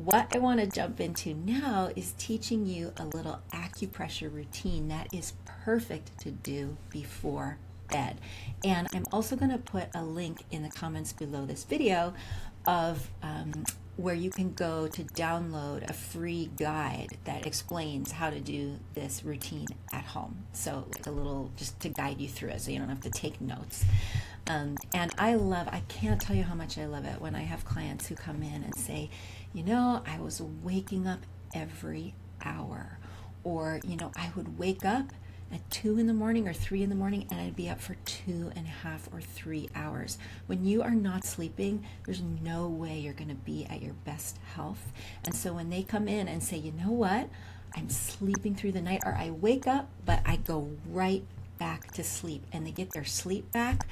what I want to jump into now is teaching you a little acupressure routine that is perfect to do before bed. And I'm also going to put a link in the comments below this video of where you can go to download a free guide that explains how to do this routine at home. So like a little, just to guide you through it so you don't have to take notes. And I can't tell you how much I love it when I have clients who come in and say, I was waking up every hour, or, I would wake up at 2 in the morning or 3 in the morning and I'd be up for 2.5 or 3 hours. When you are not sleeping, there's no way you're going to be at your best health. And so when they come in and say, you know what, I'm sleeping through the night, or I wake up, but I go right back to sleep, and they get their sleep back,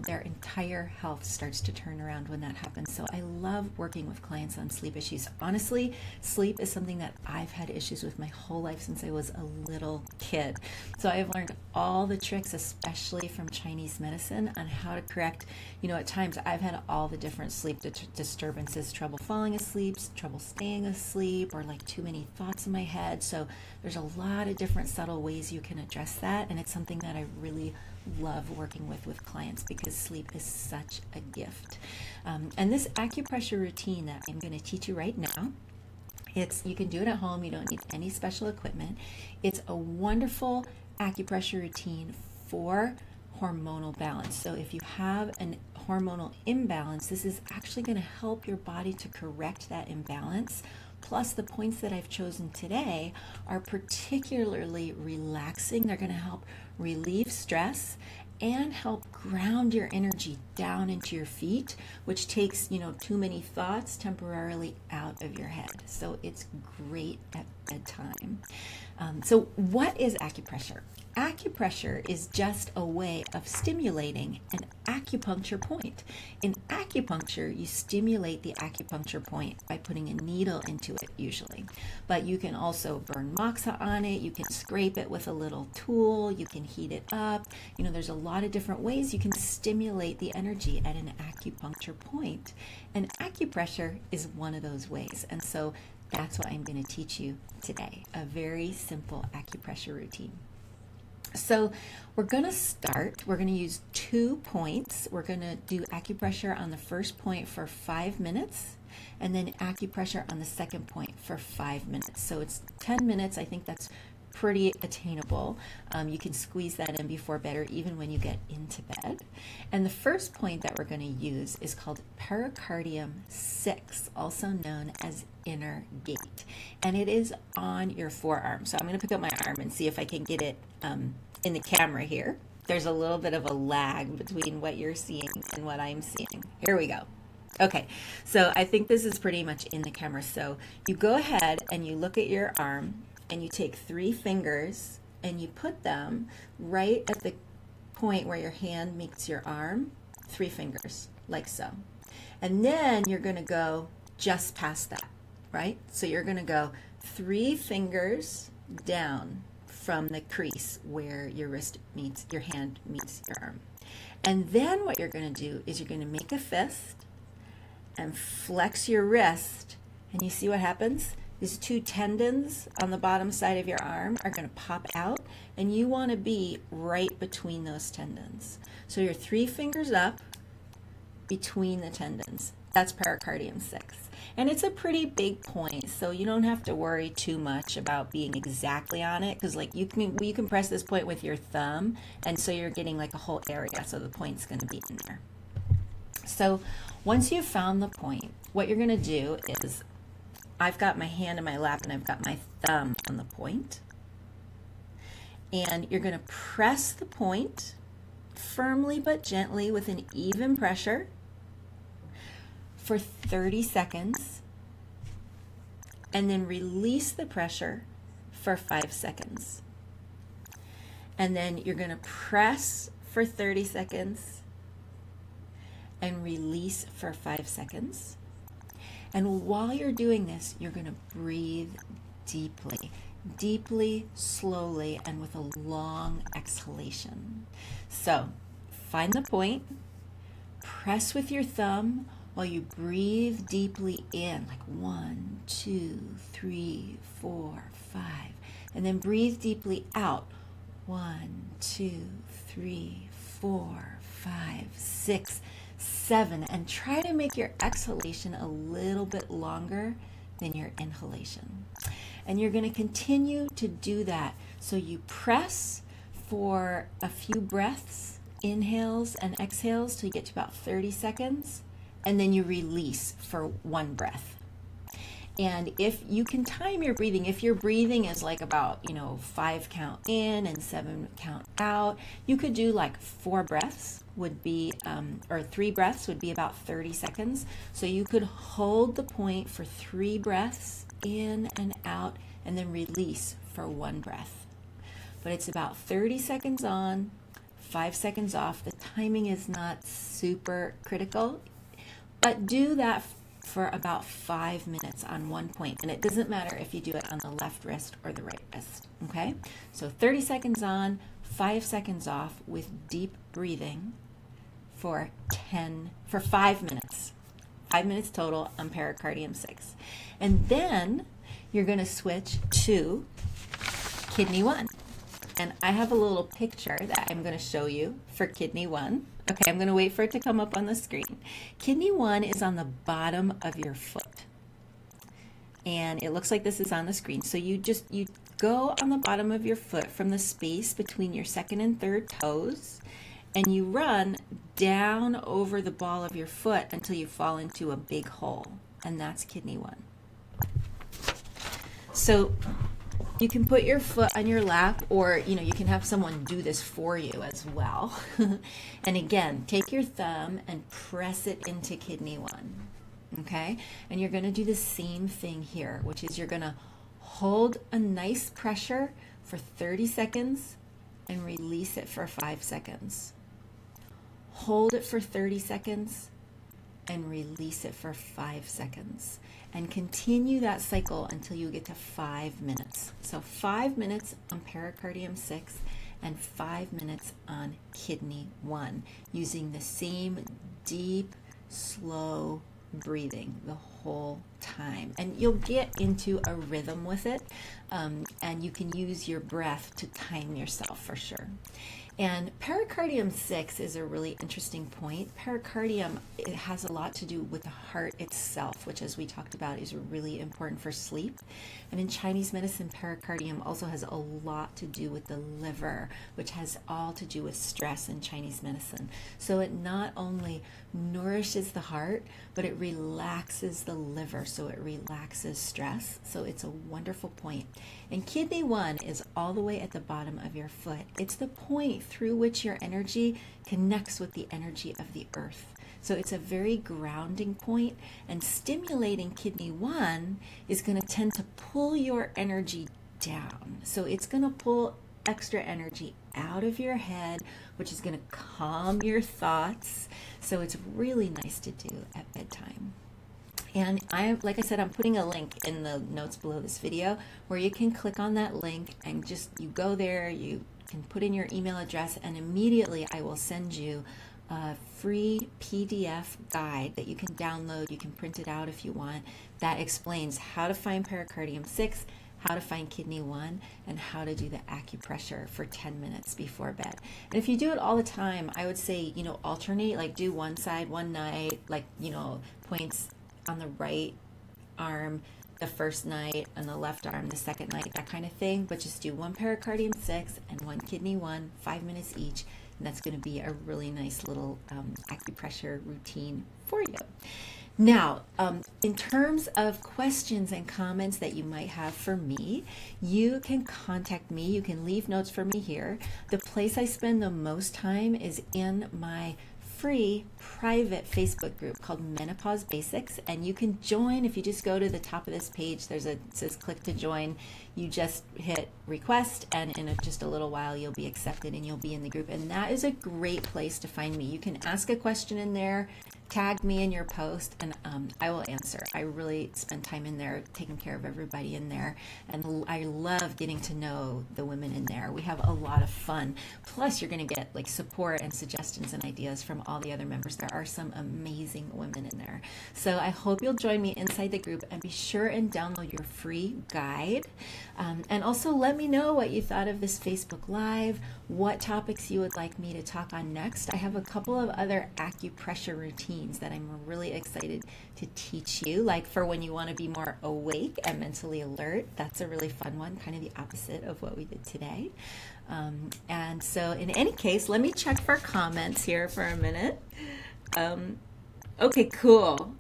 their entire health starts to turn around when that happens. So I love working with clients on sleep issues. Honestly, sleep is something that I've had issues with my whole life since I was a little kid. So I've learned all the tricks, especially from Chinese medicine, on how to correct, at times I've had all the different sleep disturbances, trouble falling asleep, trouble staying asleep, or like too many thoughts in my head. So there's a lot of different subtle ways you can address that, and it's something that I really love working with clients, because sleep is such a gift. And this acupressure routine that I'm going to teach you right now, you can do it at home. You don't need any special equipment. It's a wonderful acupressure routine for hormonal balance. So if you have an hormonal imbalance, this is actually going to help your body to correct that imbalance. Plus, the points that I've chosen today are particularly relaxing. They're going to help relieve stress and help ground your energy down into your feet, which takes, too many thoughts temporarily out of your head. So it's great at bedtime. So what is acupressure? Acupressure is just a way of stimulating an acupuncture point. In acupuncture, you stimulate the acupuncture point by putting a needle into it usually. But you can also burn moxa on it, you can scrape it with a little tool, you can heat it up. There's a lot of different ways you can stimulate the energy at an acupuncture point. And acupressure is one of those ways. And so that's what I'm going to teach you today, a very simple acupressure routine. So we're going to use 2 points. We're going to do acupressure on the first point for 5 minutes, and then acupressure on the second point for 5 minutes. So it's 10 minutes. I think that's pretty attainable. You can squeeze that in before bed or even when you get into bed. And the first point that we're going to use is called pericardium 6, also known as inner gate. And it is on your forearm. So I'm going to pick up my arm and see if I can get it in the camera here. There's a little bit of a lag between what you're seeing and what I'm seeing. Here we go. Okay, so I think this is pretty much in the camera. So you go ahead and you look at your arm, and you take 3 fingers and you put them right at the point where your hand meets your arm, 3 fingers, like so. And then you're going to go just past that, right? So you're going to go 3 fingers down from the crease where your hand meets your arm. And then what you're going to do is you're going to make a fist and flex your wrist, and you see what happens? These 2 tendons on the bottom side of your arm are going to pop out, and you want to be right between those tendons. So you're 3 fingers up between the tendons. That's pericardium 6. And it's a pretty big point, so you don't have to worry too much about being exactly on it, because like you can press this point with your thumb, and so you're getting like a whole area, so the point's going to be in there. So once you've found the point, what you're going to do is, I've got my hand in my lap and I've got my thumb on the point. And you're going to press the point firmly but gently with an even pressure for 30 seconds. And then release the pressure for 5 seconds. And then you're going to press for 30 seconds and release for 5 seconds. And while you're doing this, you're going to breathe deeply, slowly, and with a long exhalation. So find the point, press with your thumb, while you breathe deeply in, like 1, 2, 3, 4, 5, and then breathe deeply out. 1, 2, 3, 4, 5, 6, 7, and try to make your exhalation a little bit longer than your inhalation. And you're going to continue to do that. So you press for a few breaths, inhales and exhales, till you get to about 30 seconds, and then you release for 1 breath. And if you can time your breathing, if your breathing is like about, 5 count in and 7 count out, you could do like 4 breaths would be, or 3 breaths would be about 30 seconds. So you could hold the point for 3 breaths in and out, and then release for 1 breath. But it's about 30 seconds on, 5 seconds off. The timing is not super critical, but do that for about 5 minutes on one point. And it doesn't matter if you do it on the left wrist or the right wrist, okay? So 30 seconds on, 5 seconds off with deep breathing for 5 minutes. 5 minutes total on pericardium 6. And then you're going to switch to kidney 1. And I have a little picture that I'm going to show you for kidney 1. Okay, I'm going to wait for it to come up on the screen. Kidney 1 is on the bottom of your foot. And it looks like this is on the screen. So you go on the bottom of your foot from the space between your second and third toes, and you run down over the ball of your foot until you fall into a big hole. And that's kidney 1. So you can put your foot on your lap, or you can have someone do this for you as well. And again, take your thumb and press it into kidney 1. Okay? And you're going to do the same thing here, which is you're going to hold a nice pressure for 30 seconds and release it for 5 seconds. Hold it for 30 seconds and release it for 5 seconds. And continue that cycle until you get to 5 minutes. So 5 minutes on pericardium 6 and 5 minutes on kidney 1, using the same deep, slow breathing the whole time. And you'll get into a rhythm with it, and you can use your breath to time yourself for sure. And pericardium 6 is a really interesting point. Pericardium, it has a lot to do with the heart itself, which, as we talked about, is really important for sleep. And in Chinese medicine, pericardium also has a lot to do with the liver, which has all to do with stress in Chinese medicine. So it not only nourishes the heart, but it relaxes the liver, so it relaxes stress. So it's a wonderful point. And kidney 1 is all the way at the bottom of your foot. It's the point through which your energy connects with the energy of the earth. So it's a very grounding point, and stimulating kidney 1 is going to tend to pull your energy down. So it's going to pull extra energy out of your head, which is going to calm your thoughts. So it's really nice to do at bedtime. And like I said, I'm putting a link in the notes below this video where you can click on that link and you go there, you can put in your email address, and immediately I will send you a free PDF guide that you can download. You can print it out if you want. That explains how to find pericardium 6, how to find kidney 1, and how to do the acupressure for 10 minutes before bed. And if you do it all the time, I would say, alternate, like do one side one night, like, points on the right arm the first night and the left arm the second night, that kind of thing. But just do 1 pericardium 6 and 1 kidney 1, 5 minutes each. And that's going to be a really nice little acupressure routine for you. Now, in terms of questions and comments that you might have for me, you can contact me. You can leave notes for me here. The place I spend the most time is in my free private Facebook group called Menopause Basics, and you can join if you just go to the top of this page. It says click to join. You just hit request, and in just a little while you'll be accepted and you'll be in the group. And that is a great place to find me. You can ask a question in there, tag me in your post, and I will answer. I really spend time in there taking care of everybody in there, and I love getting to know the women in there. We have a lot of fun. Plus, you're going to get like support and suggestions and ideas from all the other members. There are some amazing women in there. So I hope you'll join me inside the group, and be sure and download your free guide. And also let me know what you thought of this Facebook Live, what topics you would like me to talk on next. I have a couple of other acupressure routines that I'm really excited to teach you, like for when you want to be more awake and mentally alert. That's a really fun one, kind of the opposite of what we did today. And so in any case, let me check for comments here for a minute. Okay, cool.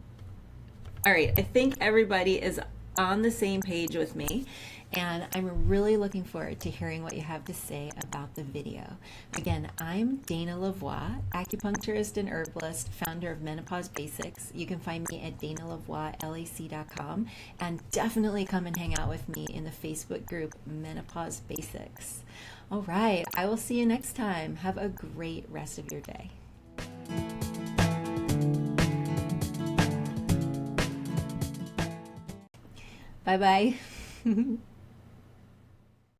All right, I think everybody is on the same page with me, and I'm really looking forward to hearing what you have to say about the video. Again, I'm Dana LaVoie, acupuncturist and herbalist, founder of Menopause Basics. You can find me at danalavoielac.com, and definitely come and hang out with me in the Facebook group Menopause Basics. All right, I will see you next time. Have a great rest of your day. Bye-bye.